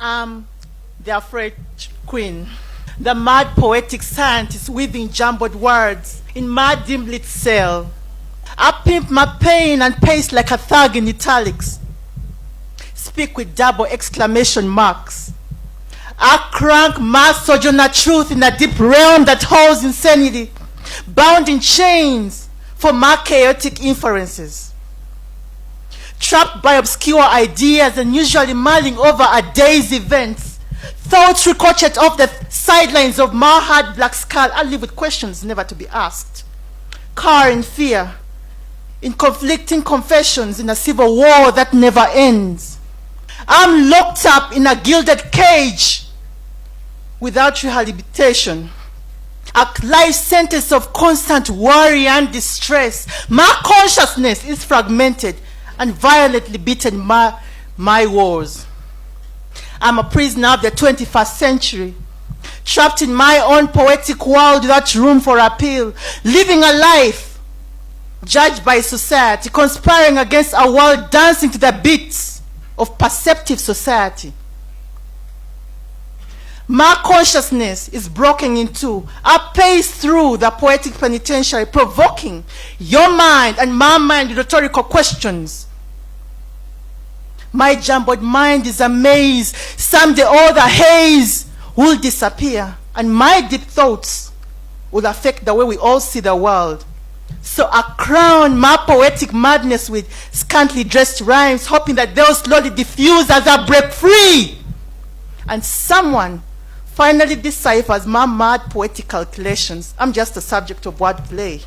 am the Afroetry queen, the mad poetic scientist weaving jumbled words in my dim lit cell. I pimp my pain and pace like a thug in italics. Speak with double exclamation marks. I crank my sojourner truth in a deep realm that holds insanity, bound in chains for my chaotic inferences. Trapped by obscure ideas and usually mulling over a day's events, thoughts ricochet off the sidelines of my hard black skull. I live with questions never to be asked. Car in fear, in conflicting confessions in a civil war that never ends. I'm locked up in a gilded cage without rehabilitation. A life sentence of constant worry and distress. My consciousness is fragmented and violently beaten my wars. I'm a prisoner of the 21st century, trapped in my own poetic world without room for appeal, living a life judged by society, conspiring against a world dancing to the beats of perceptive society. My consciousness is broken in two. I pace through the poetic penitentiary, provoking your mind and my mind with rhetorical questions. My jumbled mind is a maze. Someday all the haze will disappear, and my deep thoughts will affect the way we all see the world. So I crown my poetic madness with scantily dressed rhymes, hoping that they'll slowly diffuse as I break free. And someone finally deciphers my mad poetic calculations. I'm just a subject of wordplay.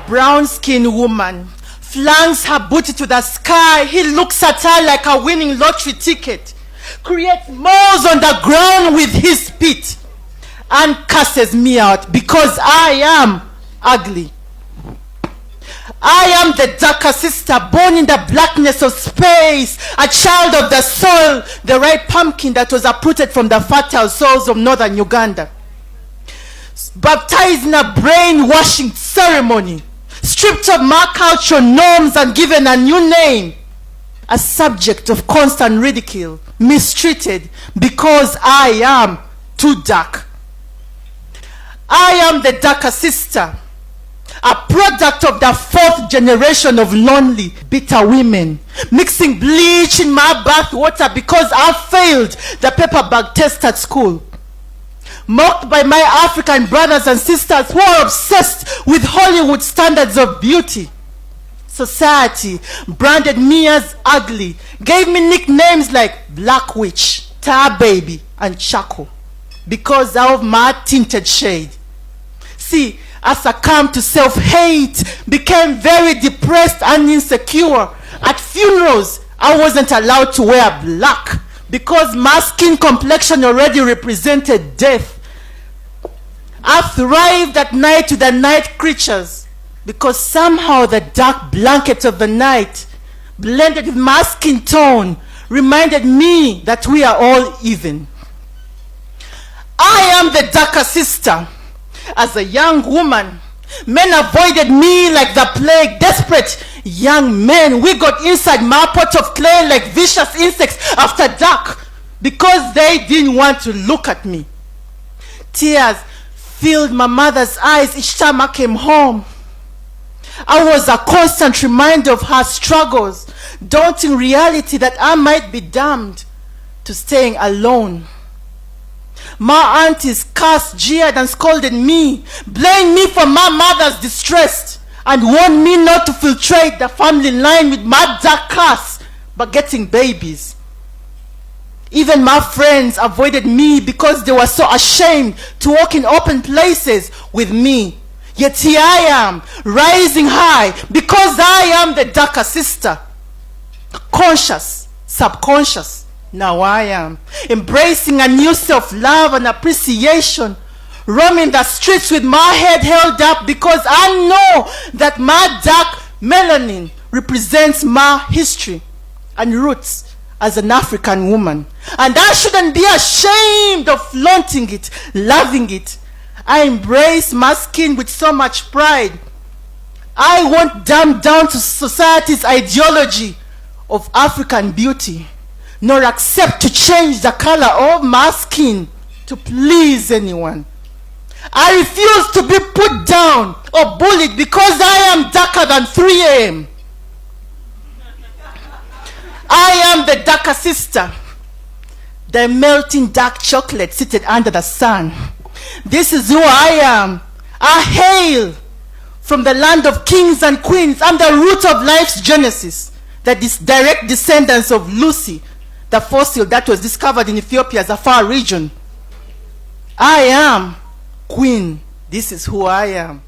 Brown-skinned woman flings her booty to the sky. He looks at her like a winning lottery ticket, creates moles on the ground with his spit, and curses me out because I am ugly. I am the darker sister, born in the blackness of space, a child of the soil, the ripe pumpkin that was uprooted from the fertile soils of northern Uganda, baptized in a brainwashing ceremony, stripped of my cultural norms and given a new name, a subject of constant ridicule, mistreated because I am too dark. I am the darker sister, a product of the fourth generation of lonely, bitter women, mixing bleach in my bath water because I failed the paper bag test at school. Mocked by my African brothers and sisters who are obsessed with Hollywood standards of beauty. Society branded me as ugly, gave me nicknames like Black Witch, Tar Baby, and Chaco because of my tinted shade. See, I succumbed to self-hate, became very depressed and insecure. At funerals, I wasn't allowed to wear black because my skin complexion already represented death. I thrived at night with the night creatures because somehow the dark blanket of the night, blended with my skin tone, reminded me that we are all even. I am the darker sister. As a young woman, men avoided me like the plague. Desperate young men, we got inside my pot of clay like vicious insects after dark because they didn't want to look at me. Tears filled my mother's eyes each time I came home. I was a constant reminder of her struggles, daunting reality that I might be damned to staying alone. My aunties cursed, jeered, and scolded me, blamed me for my mother's distress, and warned me not to filtrate the family line with my dark curse by getting babies. Even my friends avoided me because they were so ashamed to walk in open places with me. Yet here I am, rising high, because I am the darker sister. Conscious, subconscious. Now I am embracing a new self-love and appreciation, roaming the streets with my head held up because I know that my dark melanin represents my history and roots as an African woman. And I shouldn't be ashamed of flaunting it, loving it, I embrace my skin with so much pride. I won't dumb down to society's ideology of African beauty, nor accept to change the color of my skin to please anyone. I refuse to be put down or bullied because I am darker than 3 a.m. I am the darker sister, the melting dark chocolate seated under the sun. This is who I am. I hail from the land of kings and queens. I'm the root of life's genesis, the direct descendants of Lucy, the fossil that was discovered in Ethiopia's Afar region. I am Queen. This is who I am.